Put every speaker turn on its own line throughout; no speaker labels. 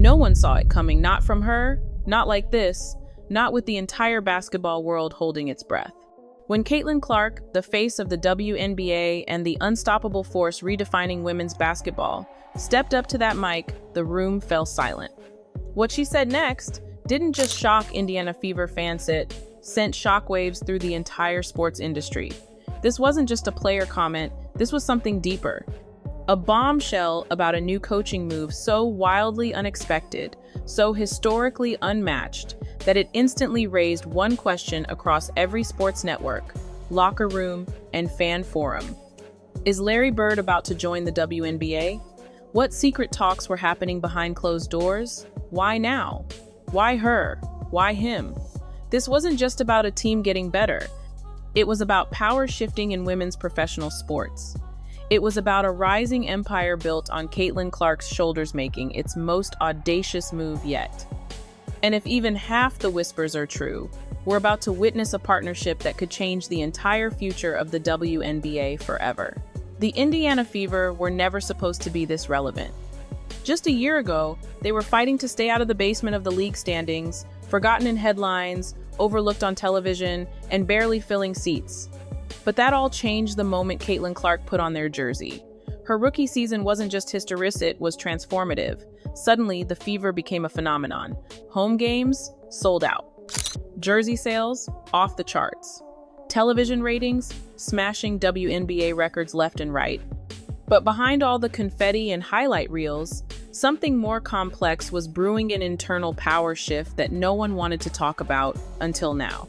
No one saw it coming, not from her, not like this, not with the entire basketball world holding its breath. When Caitlin Clark, the face of the WNBA and the unstoppable force redefining women's basketball, stepped up to that mic, the room fell silent. What she said next didn't just shock Indiana Fever fans, it sent shockwaves through the entire sports industry. This wasn't just a player comment, this was something deeper. A bombshell about a new coaching move so wildly unexpected, so historically unmatched, that it instantly raised one question across every sports network, locker room, and fan forum. Is Larry Bird about to join the WNBA? What secret talks were happening behind closed doors? Why now? Why her? Why him? This wasn't just about a team getting better. It was about power shifting in women's professional sports. It was about a rising empire built on Caitlin Clark's shoulders making its most audacious move yet. And if even half the whispers are true, we're about to witness a partnership that could change the entire future of the WNBA forever. The Indiana Fever were never supposed to be this relevant. Just a year ago, they were fighting to stay out of the basement of the league standings, forgotten in headlines, overlooked on television, and barely filling seats. But that all changed the moment Caitlin Clark put on their jersey. Her rookie season wasn't just historic, it was transformative. Suddenly, the Fever became a phenomenon. Home games sold out. Jersey sales off the charts. Television ratings smashing WNBA records left and right. But behind all the confetti and highlight reels, something more complex was brewing, an internal power shift that no one wanted to talk about until now.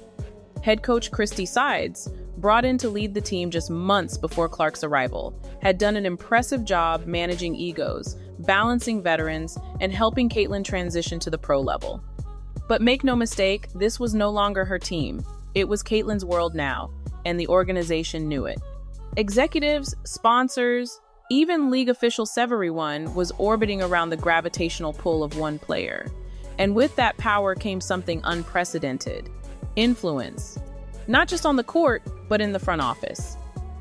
Head coach Christy Sides, brought in to lead the team just months before Clark's arrival, had done an impressive job managing egos, balancing veterans, and helping Caitlin transition to the pro level. But make no mistake, this was no longer her team. It was Caitlin's world now, and the organization knew it. Executives, sponsors, even league official everyone was orbiting around the gravitational pull of one player. And with that power came something unprecedented: influence. Not just on the court, but in the front office.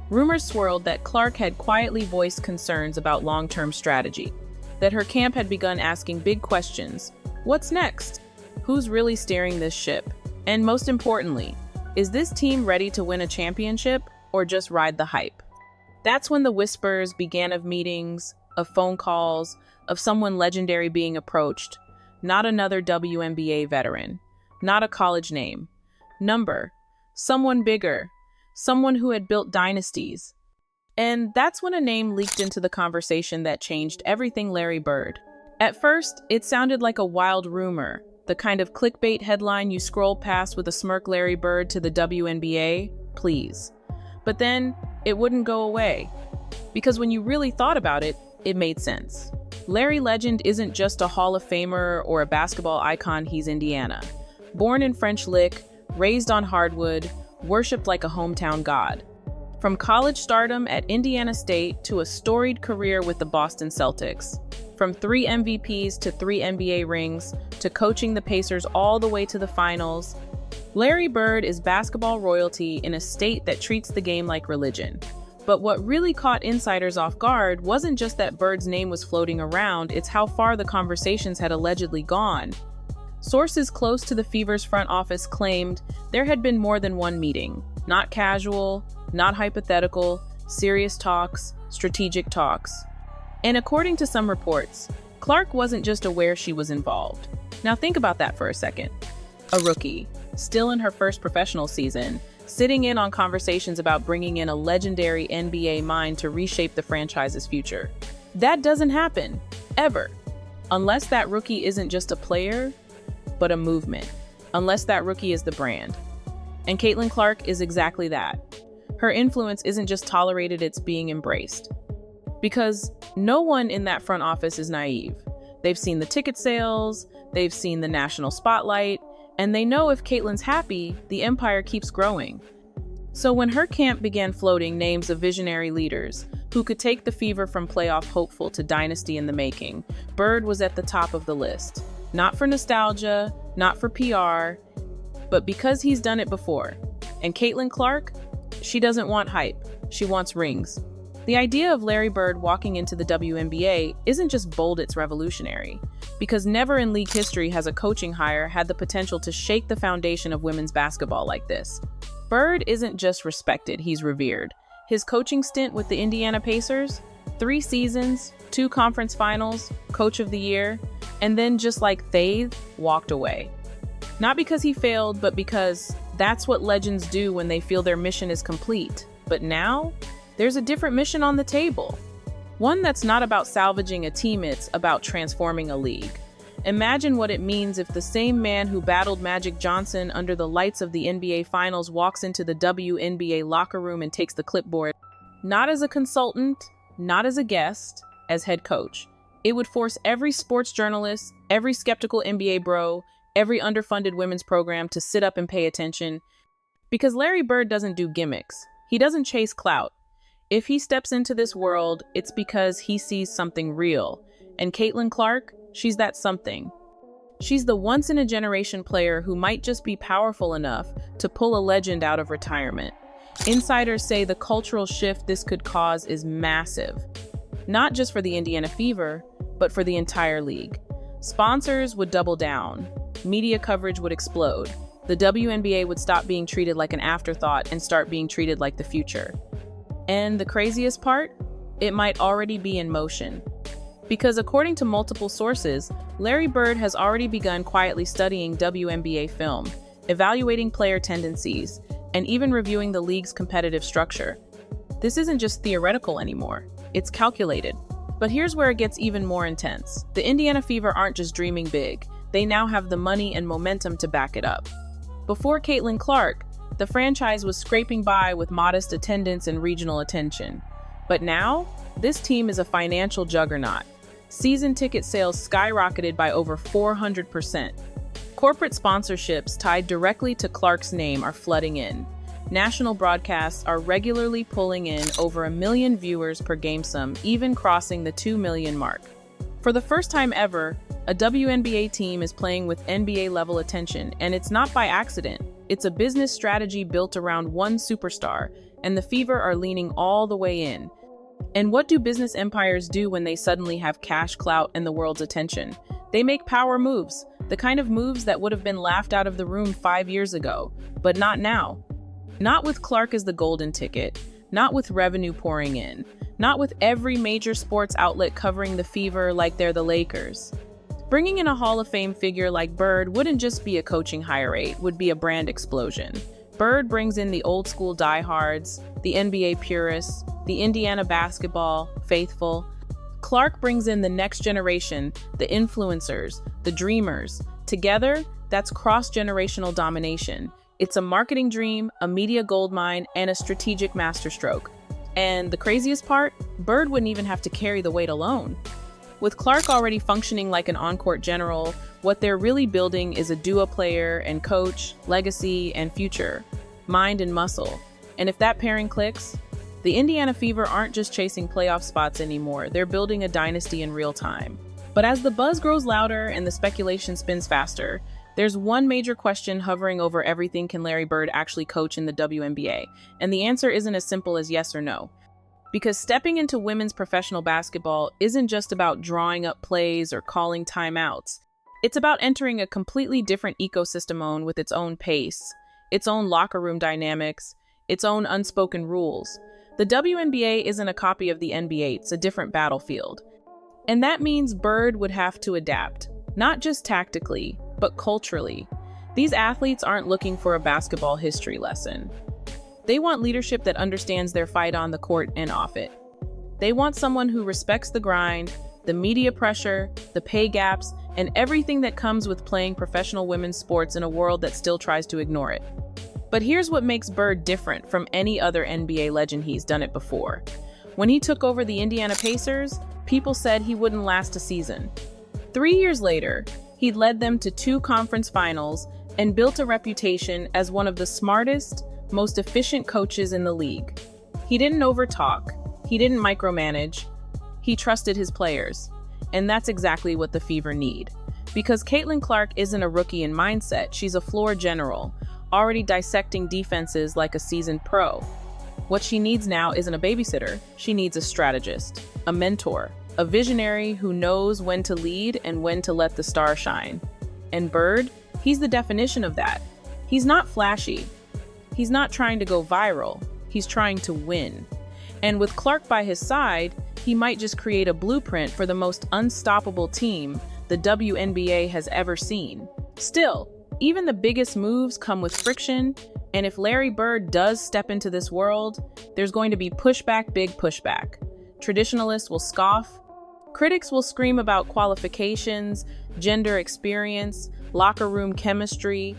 Rumors swirled that Clark had quietly voiced concerns about long-term strategy, that her camp had begun asking big questions. What's next? Who's really steering this ship? And most importantly, is this team ready to win a championship or just ride the hype? That's when the whispers began, of meetings, of phone calls, of someone legendary being approached. Not another WNBA veteran, not a college name. Number. Someone bigger, someone who had built dynasties. And that's when a name leaked into the conversation that changed everything: Larry Bird. At first, it sounded like a wild rumor, the kind of clickbait headline you scroll past with a smirk: Larry Bird to the WNBA, please. But then, it wouldn't go away. Because when you really thought about it, it made sense. Larry Legend isn't just a Hall of Famer or a basketball icon, he's Indiana. Born in French Lick, raised on hardwood, worshipped like a hometown god. From college stardom at Indiana State to a storied career with the Boston Celtics. From 3 MVPs to 3 NBA rings to coaching the Pacers all the way to the finals, Larry Bird is basketball royalty in a state that treats the game like religion. But what really caught insiders off guard wasn't just that Bird's name was floating around, it's how far the conversations had allegedly gone. Sources close to the Fever's front office claimed there had been more than one meeting. Not casual, not hypothetical, serious talks, strategic talks. And according to some reports, Clark wasn't just aware she was involved. Now think about that for a second. A rookie, still in her first professional season, sitting in on conversations about bringing in a legendary NBA mind to reshape the franchise's future. That doesn't happen, ever. Unless that rookie isn't just a player, but a movement. Unless that rookie is the brand. And Caitlin Clark is exactly that. Her influence isn't just tolerated, it's being embraced. Because no one in that front office is naive. They've seen the ticket sales, they've seen the national spotlight, and they know if Caitlin's happy, the empire keeps growing. So when her camp began floating names of visionary leaders who could take the Fever from playoff hopeful to dynasty in the making, Bird was at the top of the list. Not for nostalgia, not for PR, but because he's done it before. And Caitlin Clark, she doesn't want hype, she wants rings. The idea of Larry Bird walking into the WNBA isn't just bold, it's revolutionary. because never in league history has a coaching hire had the potential to shake the foundation of women's basketball like this. Bird isn't just respected, he's revered. His coaching stint with the Indiana Pacers, 3 seasons, 2 conference finals, coach of the year, and then just like Thade, walked away. Not because he failed, but because that's what legends do when they feel their mission is complete. But now, there's a different mission on the table. One that's not about salvaging a team, it's about transforming a league. Imagine what it means if the same man who battled Magic Johnson under the lights of the NBA Finals walks into the WNBA locker room and takes the clipboard, not as a consultant, not as a guest, as head coach. It would force every sports journalist, every skeptical NBA bro, every underfunded women's program to sit up and pay attention. Because Larry Bird doesn't do gimmicks. He doesn't chase clout. If he steps into this world, it's because he sees something real. And Caitlin Clark, she's that something. She's the once-in-a-generation player who might just be powerful enough to pull a legend out of retirement. Insiders say the cultural shift this could cause is massive. Not just for the Indiana Fever, but for the entire league. Sponsors would double down. Media coverage would explode. The WNBA would stop being treated like an afterthought and start being treated like the future. And the craziest part? It might already be in motion. Because according to multiple sources, Larry Bird has already begun quietly studying WNBA film, evaluating player tendencies, and even reviewing the league's competitive structure. This isn't just theoretical anymore, it's calculated. But here's where it gets even more intense. The Indiana Fever aren't just dreaming big, they now have the money and momentum to back it up. Before Caitlin Clark, the franchise was scraping by with modest attendance and regional attention. But now, this team is a financial juggernaut. Season ticket sales skyrocketed by over 400%. Corporate sponsorships tied directly to Clark's name are flooding in. National broadcasts are regularly pulling in over 1 million viewers per game sum, even crossing the 2 million mark. For the first time ever, a WNBA team is playing with NBA-level attention, and it's not by accident. It's a business strategy built around one superstar, and the Fever are leaning all the way in. And what do business empires do when they suddenly have cash, clout, and the world's attention? They make power moves, the kind of moves that would have been laughed out of the room 5 years ago, but not now. Not with Clark as the golden ticket, not with revenue pouring in, not with every major sports outlet covering the Fever like they're the Lakers. Bringing in a Hall of Fame figure like Bird wouldn't just be a coaching hire, it would be a brand explosion. Bird brings in the old school diehards, the NBA purists, the Indiana basketball faithful. Clark brings in the next generation, the influencers, the dreamers. Together, that's cross-generational domination. It's a marketing dream, a media goldmine, and a strategic masterstroke. And the craziest part, Bird wouldn't even have to carry the weight alone. With Clark already functioning like an on-court general, what they're really building is a duo player and coach, legacy and future, mind and muscle. And if that pairing clicks, the Indiana Fever aren't just chasing playoff spots anymore, they're building a dynasty in real time. But as the buzz grows louder and the speculation spins faster, there's one major question hovering over everything: can Larry Bird actually coach in the WNBA? And the answer isn't as simple as yes or no. Because stepping into women's professional basketball isn't just about drawing up plays or calling timeouts. It's about entering a completely different ecosystem with its own pace, its own locker room dynamics, its own unspoken rules. The WNBA isn't a copy of the NBA, it's a different battlefield. And that means Bird would have to adapt, not just tactically, but culturally. These athletes aren't looking for a basketball history lesson. They want leadership that understands their fight on the court and off it. They want someone who respects the grind, the media pressure, the pay gaps, and everything that comes with playing professional women's sports in a world that still tries to ignore it. But here's what makes Bird different from any other NBA legend. He's done it before. When he took over the Indiana Pacers, people said he wouldn't last a season. 3 years later, he led them to 2 conference finals and built a reputation as one of the smartest, most efficient coaches in the league. He didn't overtalk, he didn't micromanage, he trusted his players. And that's exactly what the Fever need. Because Caitlin Clark isn't a rookie in mindset, she's a floor general, already dissecting defenses like a seasoned pro. What she needs now isn't a babysitter, she needs a strategist, a mentor, a visionary who knows when to lead and when to let the star shine. And Bird, he's the definition of that. He's not flashy. He's not trying to go viral. He's trying to win. And with Clark by his side, he might just create a blueprint for the most unstoppable team the WNBA has ever seen. Still, even the biggest moves come with friction, and if Larry Bird does step into this world, there's going to be pushback, big pushback. Traditionalists will scoff. Critics will scream about qualifications, gender experience, locker room chemistry.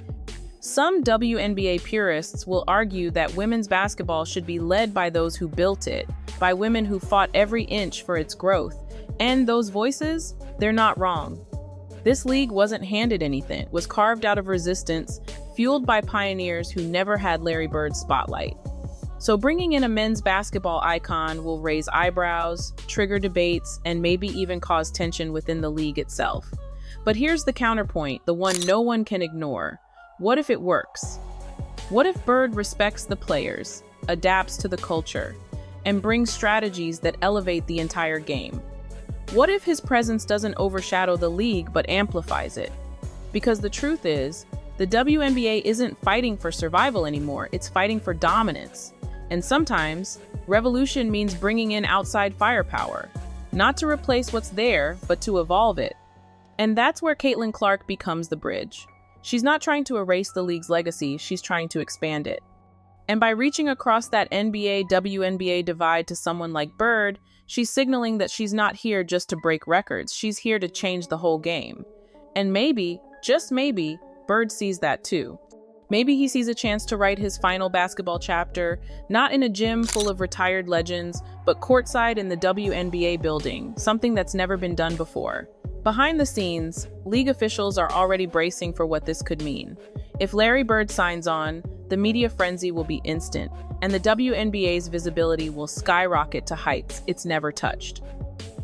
Some WNBA purists will argue that women's basketball should be led by those who built it, by women who fought every inch for its growth. And those voices, they're not wrong. This league wasn't handed anything. It was carved out of resistance, fueled by pioneers who never had Larry Bird's spotlight. So bringing in a men's basketball icon will raise eyebrows, trigger debates, and maybe even cause tension within the league itself. But here's the counterpoint, the one no one can ignore. What if it works? What if Bird respects the players, adapts to the culture, and brings strategies that elevate the entire game? What if his presence doesn't overshadow the league but amplifies it? Because the truth is, the WNBA isn't fighting for survival anymore, it's fighting for dominance. And sometimes, revolution means bringing in outside firepower, not to replace what's there, but to evolve it. And that's where Caitlin Clark becomes the bridge. She's not trying to erase the league's legacy, she's trying to expand it. And by reaching across that NBA-WNBA divide to someone like Bird, she's signaling that she's not here just to break records, she's here to change the whole game. And maybe, just maybe, Bird sees that too. Maybe he sees a chance to write his final basketball chapter, not in a gym full of retired legends, but courtside in the WNBA building, something that's never been done before. Behind the scenes, league officials are already bracing for what this could mean. If Larry Bird signs on, the media frenzy will be instant, and the WNBA's visibility will skyrocket to heights it's never touched.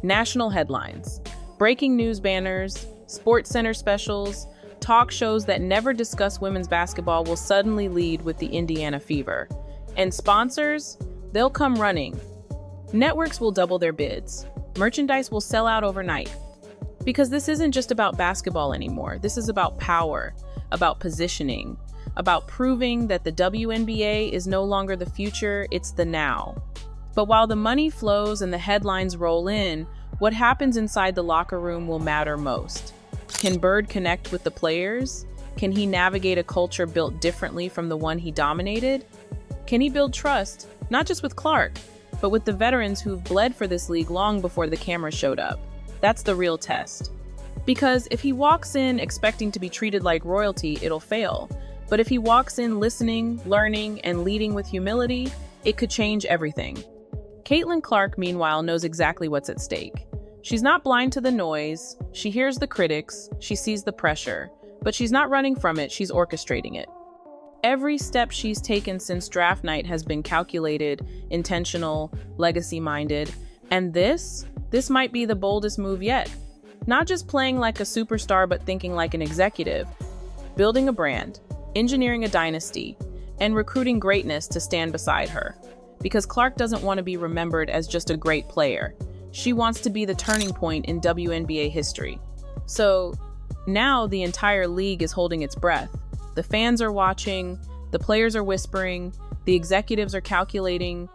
National headlines, breaking news banners, SportsCenter specials, talk shows that never discuss women's basketball will suddenly lead with the Indiana Fever. And sponsors, they'll come running. Networks will double their bids. Merchandise will sell out overnight. Because this isn't just about basketball anymore. This is about power, about positioning, about proving that the WNBA is no longer the future, it's the now. But while the money flows and the headlines roll in, what happens inside the locker room will matter most. Can Bird connect with the players? Can he navigate a culture built differently from the one he dominated? Can he build trust, not just with Clark, but with the veterans who've bled for this league long before the camera showed up? That's the real test. Because if he walks in expecting to be treated like royalty, it'll fail. But if he walks in listening, learning, and leading with humility, it could change everything. Caitlin Clark, meanwhile, knows exactly what's at stake. She's not blind to the noise, she hears the critics, she sees the pressure, but she's not running from it, she's orchestrating it. Every step she's taken since draft night has been calculated, intentional, legacy-minded, and this might be the boldest move yet. Not just playing like a superstar, but thinking like an executive, building a brand, engineering a dynasty, and recruiting greatness to stand beside her. Because Clark doesn't want to be remembered as just a great player. She wants to be the turning point in WNBA history. So now the entire league is holding its breath. The fans are watching, the players are whispering, the executives are calculating.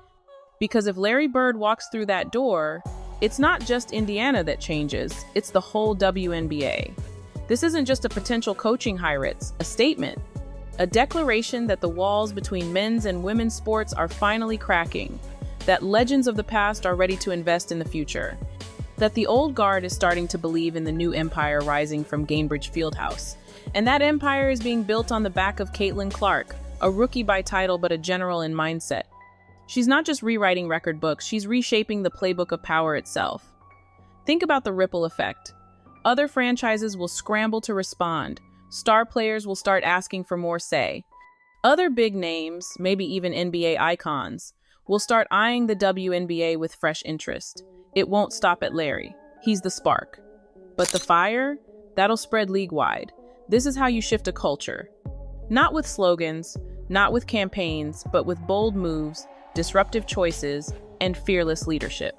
Because if Larry Bird walks through that door, it's not just Indiana that changes, it's the whole WNBA. This isn't just a potential coaching hire, it's a statement. A declaration that the walls between men's and women's sports are finally cracking, that legends of the past are ready to invest in the future, that the old guard is starting to believe in the new empire rising from Gainbridge Fieldhouse, and that empire is being built on the back of Caitlin Clark, a rookie by title but a general in mindset. She's not just rewriting record books, she's reshaping the playbook of power itself. Think about the ripple effect. Other franchises will scramble to respond. Star players will start asking for more say. Other big names, maybe even NBA icons, will start eyeing the WNBA with fresh interest. It won't stop at Larry. He's the spark. But the fire? That'll spread league-wide. This is how you shift a culture. Not with slogans, not with campaigns, but with bold moves, disruptive choices, and fearless leadership.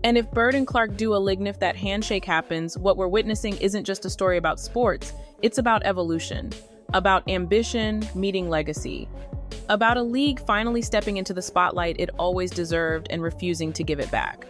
And if Bird and Clark do a lign, if that handshake happens, what we're witnessing isn't just a story about sports, it's about evolution, about ambition meeting legacy, about a league finally stepping into the spotlight it always deserved and refusing to give it back.